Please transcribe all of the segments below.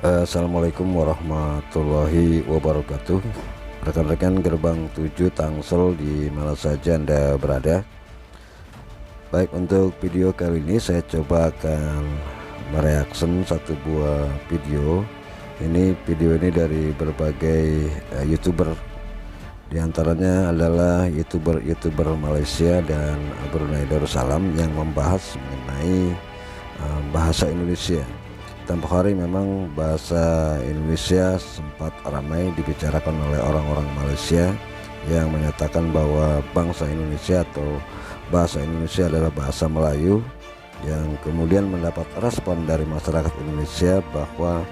Assalamualaikum warahmatullahi wabarakatuh. Rekan-rekan gerbang 7 Tangsel di mana saja Anda berada. Baik, untuk video kali ini saya coba akan mereaction satu buah video. Video ini dari berbagai YouTuber. Di antaranya adalah YouTuber Malaysia dan Brunei Darussalam yang membahas mengenai bahasa Indonesia. Tempo hari memang bahasa Indonesia sempat ramai dibicarakan oleh orang-orang Malaysia yang menyatakan bahwa bangsa Indonesia atau bahasa Indonesia adalah bahasa Melayu, yang kemudian mendapat respon dari masyarakat Indonesia bahwa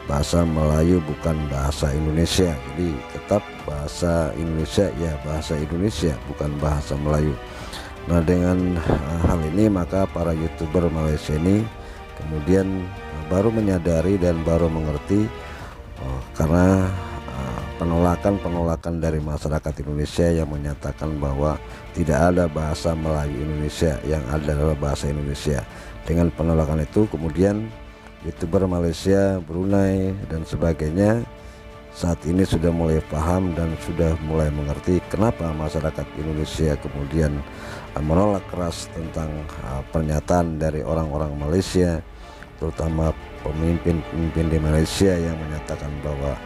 bahasa Melayu bukan bahasa Indonesia. Jadi tetap bahasa Indonesia ya bahasa Indonesia, bukan bahasa Melayu. Nah, dengan hal ini maka para YouTuber Malaysia ini kemudian baru menyadari dan baru mengerti karena penolakan dari masyarakat Indonesia yang menyatakan bahwa tidak ada bahasa Melayu Indonesia, yang ada adalah bahasa Indonesia. Dengan penolakan itu kemudian YouTuber Malaysia, Brunei dan sebagainya saat ini sudah mulai paham dan sudah mulai mengerti kenapa masyarakat Indonesia kemudian menolak keras tentang pernyataan dari orang-orang Malaysia, terutama pemimpin di Malaysia yang menyatakan bahwa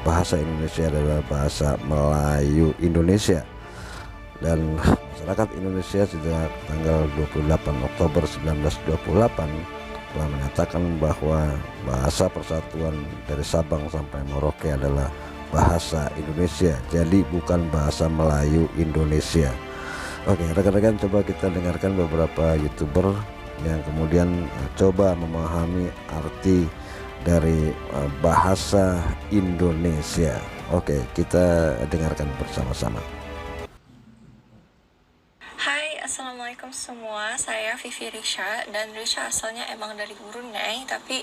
bahasa Indonesia adalah bahasa Melayu Indonesia. Dan masyarakat Indonesia sejak tanggal 28 Oktober 1928 telah menyatakan bahwa bahasa persatuan dari Sabang sampai Merauke adalah bahasa Indonesia, jadi bukan bahasa Melayu Indonesia. Oke, rekan-rekan, coba kita dengarkan beberapa YouTuber yang kemudian coba memahami arti dari bahasa Indonesia. Oke, kita dengarkan bersama-sama. Hai, assalamualaikum semua. Saya Vivi Risha, dan Risha asalnya emang dari Brunei, tapi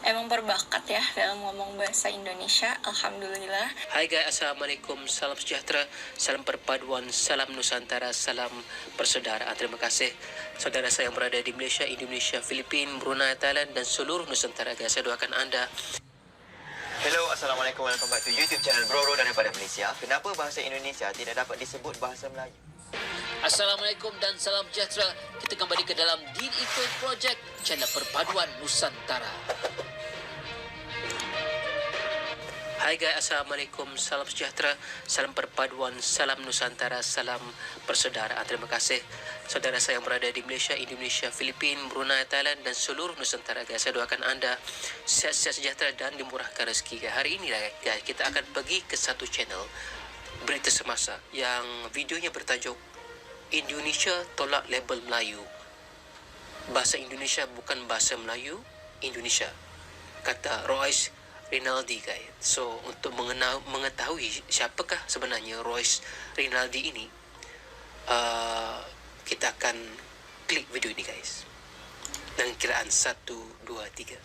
emang berbakat ya dalam ngomong bahasa Indonesia. Alhamdulillah. Hai guys, assalamualaikum, salam sejahtera, salam perpaduan, salam Nusantara, salam persaudaraan. Terima kasih saudara saya yang berada di Malaysia, Indonesia, Filipina, Brunei, Thailand dan seluruh Nusantara guys. Saya doakan anda. Hello, Assalamualaikum, welcome back to YouTube channel Bro daripada Malaysia. Kenapa bahasa Indonesia tidak dapat disebut bahasa Melayu? Assalamualaikum dan salam sejahtera. Kita kembali ke dalam Din Info Project, channel perpaduan Nusantara. Hai guys, assalamualaikum, salam sejahtera, salam perpaduan, salam Nusantara, salam persaudaraan. Terima kasih saudara saya yang berada di Malaysia, Indonesia, Filipina, Brunei, Thailand dan seluruh Nusantara guys. Saya doakan anda sehat-sehat sejahtera dan dimurahkan rezeki guys. Hari ini guys, kita akan pergi ke satu channel berita semasa yang videonya bertajuk Indonesia tolak label Melayu. Bahasa Indonesia bukan bahasa Melayu Indonesia, kata Royce Rinaldi guys. So untuk mengetahui siapakah sebenarnya Royce Rinaldi ini, kita akan klik video ini guys. Dan kiraan 1, 2, 3.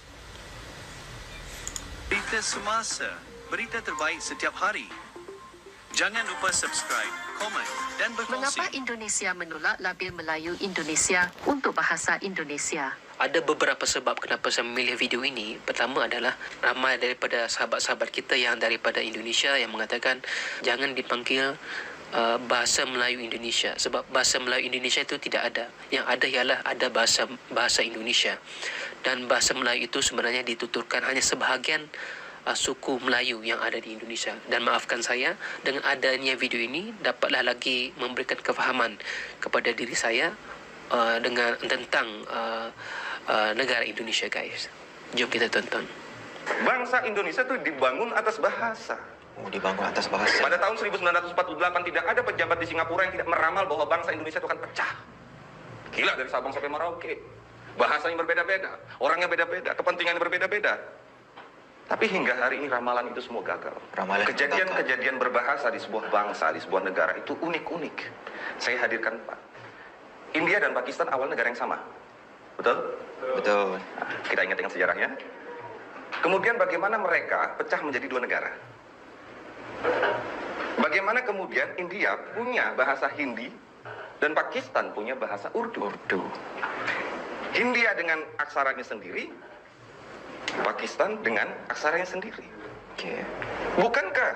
Berita semasa, berita terbaik setiap hari. Jangan lupa subscribe, komen dan berkongsi. Mengapa Indonesia menolak label Melayu Indonesia untuk bahasa Indonesia? Ada beberapa sebab kenapa saya memilih video ini. Pertama adalah ramai daripada sahabat-sahabat kita yang daripada Indonesia yang mengatakan jangan dipanggil bahasa Melayu Indonesia, sebab bahasa Melayu Indonesia itu tidak ada. Yang ada ialah ada bahasa Indonesia, dan bahasa Melayu itu sebenarnya dituturkan hanya sebahagian suku Melayu yang ada di Indonesia. Dan maafkan saya, dengan adanya video ini dapatlah lagi memberikan kefahaman kepada diri saya tentang negara Indonesia guys. Jom kita tonton. Bangsa Indonesia itu dibangun atas bahasa. Dibangun atas bahasa. Pada tahun 1948 tidak ada pejabat di Singapura yang tidak meramal bahwa bangsa Indonesia itu akan pecah. Gila, dari Sabang sampai Merauke. Bahasanya berbeda-beda, orangnya beda-beda, kepentingannya berbeda-beda. Tapi hingga hari ini ramalan itu semua gagal. Kejadian-kejadian berbahasa di sebuah bangsa, di sebuah negara itu unik-unik. Saya hadirkan 4. India dan Pakistan awal negara yang sama. Betul? Betul. Nah, kita ingat dengan sejarahnya. Kemudian bagaimana mereka pecah menjadi 2 negara. Bagaimana kemudian India punya bahasa Hindi dan Pakistan punya bahasa Urdu. Hindia dengan aksaranya sendiri, Pakistan dengan aksaranya sendiri. Okey. Bukankah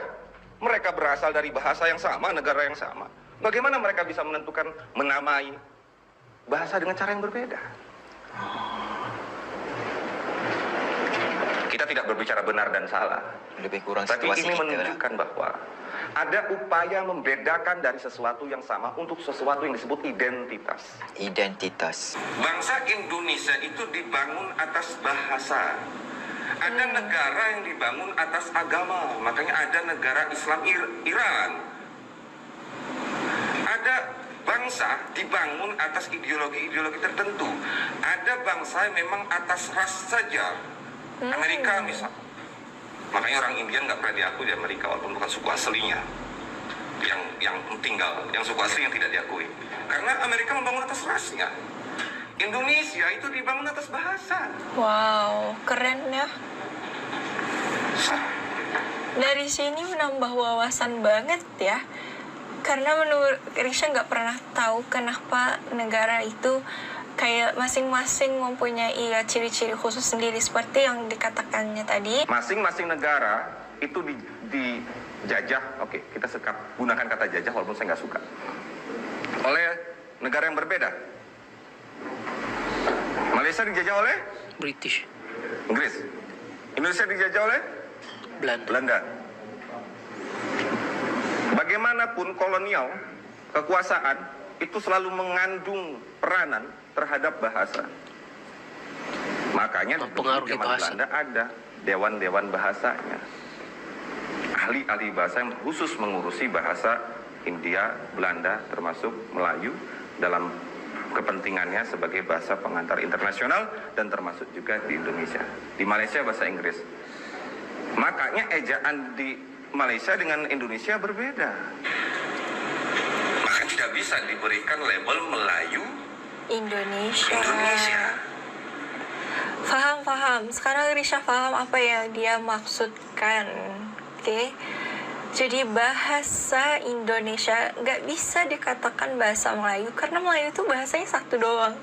mereka berasal dari bahasa yang sama, negara yang sama? Bagaimana mereka bisa menentukan menamai bahasa dengan cara yang berbeda? Kita tidak berbicara benar dan salah, Lebih kurang tapi situasi ini kita lah. menunjukkan bahwa ada upaya membedakan dari sesuatu yang sama untuk sesuatu yang disebut identitas. Identitas. Bangsa Indonesia itu dibangun atas bahasa. Ada negara yang dibangun atas agama, makanya ada negara Islam Iran. Ada bangsa dibangun atas ideologi-ideologi tertentu. Ada bangsa yang memang atas ras saja. Amerika misal. Makanya orang India nggak pernah diakui di Amerika walaupun bukan suku aslinya. Yang tinggal, yang suku asli yang tidak diakui. Karena Amerika membangun atas rasnya. Indonesia itu dibangun atas bahasa. Wow, keren ya. Dari sini menambah wawasan banget ya. Karena menurut Risha nggak pernah tahu kenapa negara itu kayak masing-masing mempunyai ciri-ciri khusus sendiri seperti yang dikatakannya tadi. Masing-masing negara itu dijajah, oke, kita gunakan kata jajah walaupun saya nggak suka, oleh negara yang berbeda. Malaysia dijajah oleh British, Inggris. Indonesia dijajah oleh Belanda. Bagaimanapun kolonial, kekuasaan itu selalu mengandung peranan terhadap bahasa. Makanya di Mempengaruhi zaman bahasa. Belanda ada dewan-dewan bahasanya. Ahli-ahli bahasa yang khusus mengurusi bahasa Hindia, Belanda, termasuk Melayu dalam kepentingannya sebagai bahasa pengantar internasional dan termasuk juga di Indonesia. Di Malaysia bahasa Inggris. Makanya ejaan di Malaysia dengan Indonesia berbeda. Maka tidak bisa diberikan label Melayu Indonesia. Paham. Sekarang Risha paham apa yang dia maksudkan. Oke. Jadi bahasa Indonesia nggak bisa dikatakan bahasa Melayu karena Melayu itu bahasanya satu doang.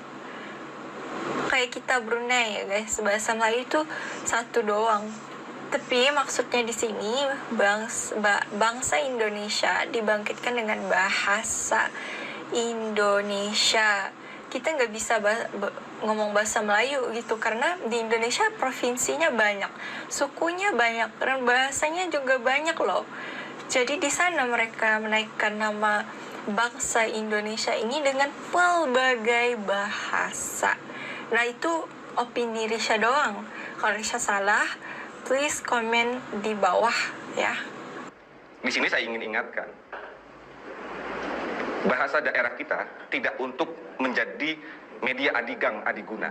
Kayak kita Brunei ya guys, bahasa Melayu itu satu doang. Tapi maksudnya di sini bangsa Indonesia dibangkitkan dengan bahasa Indonesia. Kita nggak bisa ngomong bahasa Melayu gitu karena di Indonesia provinsinya banyak, sukunya banyak, dan bahasanya juga banyak loh. Jadi di sana mereka menaikkan nama bangsa Indonesia ini dengan pelbagai bahasa. Nah itu opini Risha doang. Kalau Risha salah, please komen di bawah ya. Di sini saya ingin ingatkan, bahasa daerah kita tidak untuk menjadi media adigang adiguna.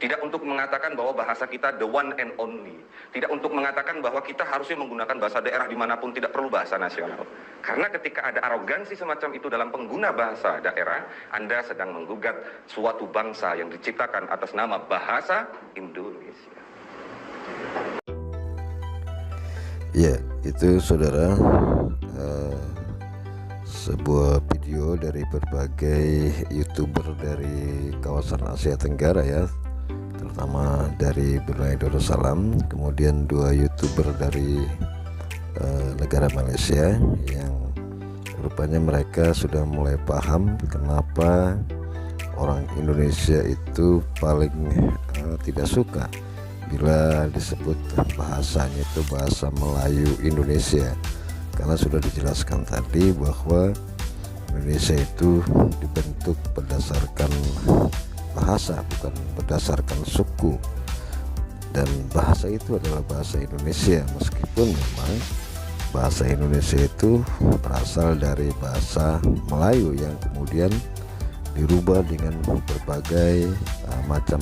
Tidak untuk mengatakan bahwa bahasa kita the one and only. Tidak untuk mengatakan bahwa kita harusnya menggunakan bahasa daerah dimanapun, tidak perlu bahasa nasional. Karena ketika ada arogansi semacam itu dalam pengguna bahasa daerah, Anda sedang menggugat suatu bangsa yang diciptakan atas nama bahasa Indonesia. Ya, itu saudara, sebuah video dari berbagai YouTuber dari kawasan Asia Tenggara ya, terutama dari Brunei Darussalam, kemudian 2 YouTuber dari negara Malaysia yang rupanya mereka sudah mulai paham kenapa orang Indonesia itu paling tidak suka bila disebut bahasanya itu bahasa Melayu Indonesia, karena sudah dijelaskan tadi bahwa Indonesia itu dibentuk berdasarkan bahasa, bukan berdasarkan suku, dan bahasa itu adalah bahasa Indonesia, meskipun memang bahasa Indonesia itu berasal dari bahasa Melayu yang kemudian dirubah dengan berbagai macam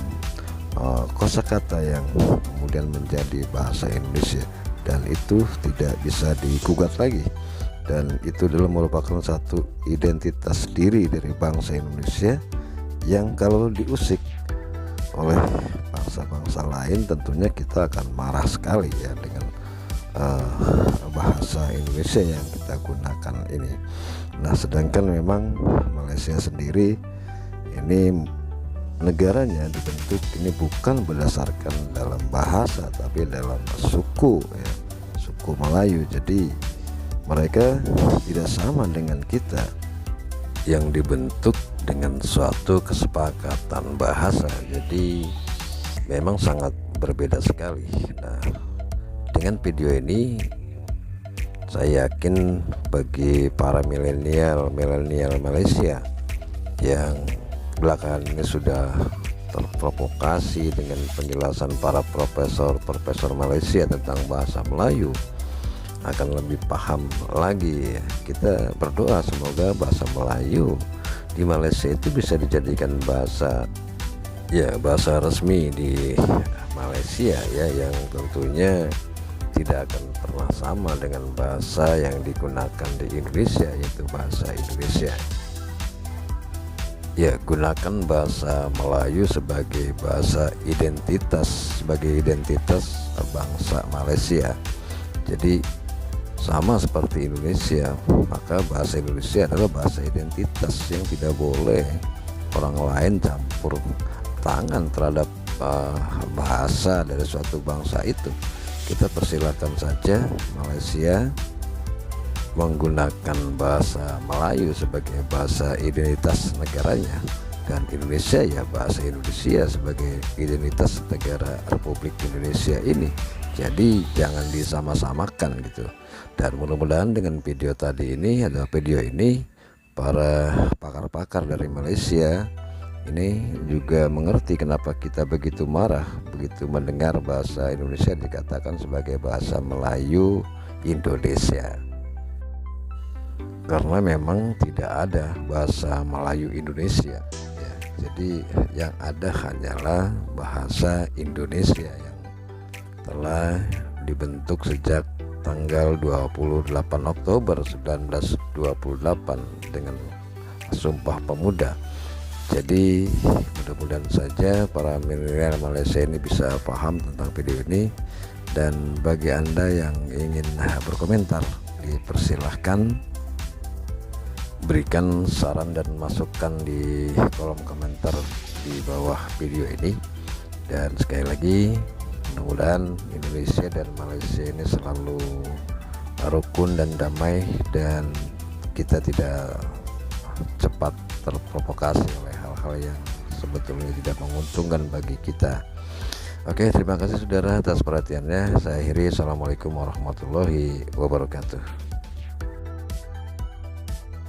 kosakata yang kemudian menjadi bahasa Indonesia, dan itu tidak bisa digugat lagi, dan itu adalah merupakan satu identitas diri dari bangsa Indonesia yang kalau diusik oleh bangsa-bangsa lain tentunya kita akan marah sekali ya dengan bahasa Indonesia yang kita gunakan ini. Nah sedangkan memang Malaysia sendiri ini negaranya dibentuk ini bukan berdasarkan dalam bahasa tapi dalam suku ya, suku Melayu. Jadi mereka tidak sama dengan kita yang dibentuk dengan suatu kesepakatan bahasa. Jadi memang sangat berbeda sekali. Nah, dengan video ini saya yakin bagi para milenial Malaysia yang belakangan ini sudah terprovokasi dengan penjelasan para profesor Malaysia tentang bahasa Melayu, akan lebih paham lagi. Kita berdoa semoga bahasa Melayu di Malaysia itu bisa dijadikan bahasa resmi di Malaysia ya, yang tentunya tidak akan pernah sama dengan bahasa yang digunakan di Indonesia, yaitu bahasa Indonesia. Ya, gunakan bahasa Melayu sebagai bahasa identitas, sebagai identitas bangsa Malaysia. Jadi sama seperti Indonesia, maka bahasa Indonesia adalah bahasa identitas yang tidak boleh orang lain campur tangan terhadap bahasa dari suatu bangsa itu. Kita persilakan saja Malaysia menggunakan bahasa Melayu sebagai bahasa identitas negaranya, dan Indonesia ya bahasa Indonesia sebagai identitas negara Republik Indonesia ini. Jadi jangan disama-samakan gitu. Dan mudah-mudahan dengan video tadi ini, adalah video ini, para pakar-pakar dari Malaysia ini juga mengerti kenapa kita begitu marah begitu mendengar bahasa Indonesia dikatakan sebagai bahasa Melayu Indonesia, karena memang tidak ada bahasa Melayu Indonesia ya. Jadi yang ada hanyalah bahasa Indonesia yang telah dibentuk sejak tanggal 28 Oktober 1928 dengan Sumpah Pemuda. Jadi mudah-mudahan saja para milenial Malaysia ini bisa paham tentang video ini, dan bagi Anda yang ingin berkomentar dipersilahkan berikan saran dan masukan di kolom komentar di bawah video ini. Dan sekali lagi mudah-mudahan Indonesia dan Malaysia ini selalu rukun dan damai, dan kita tidak cepat terprovokasi oleh hal-hal yang sebetulnya tidak menguntungkan bagi kita. Oke, terima kasih saudara atas perhatiannya. Saya akhiri. Assalamualaikum warahmatullahi wabarakatuh.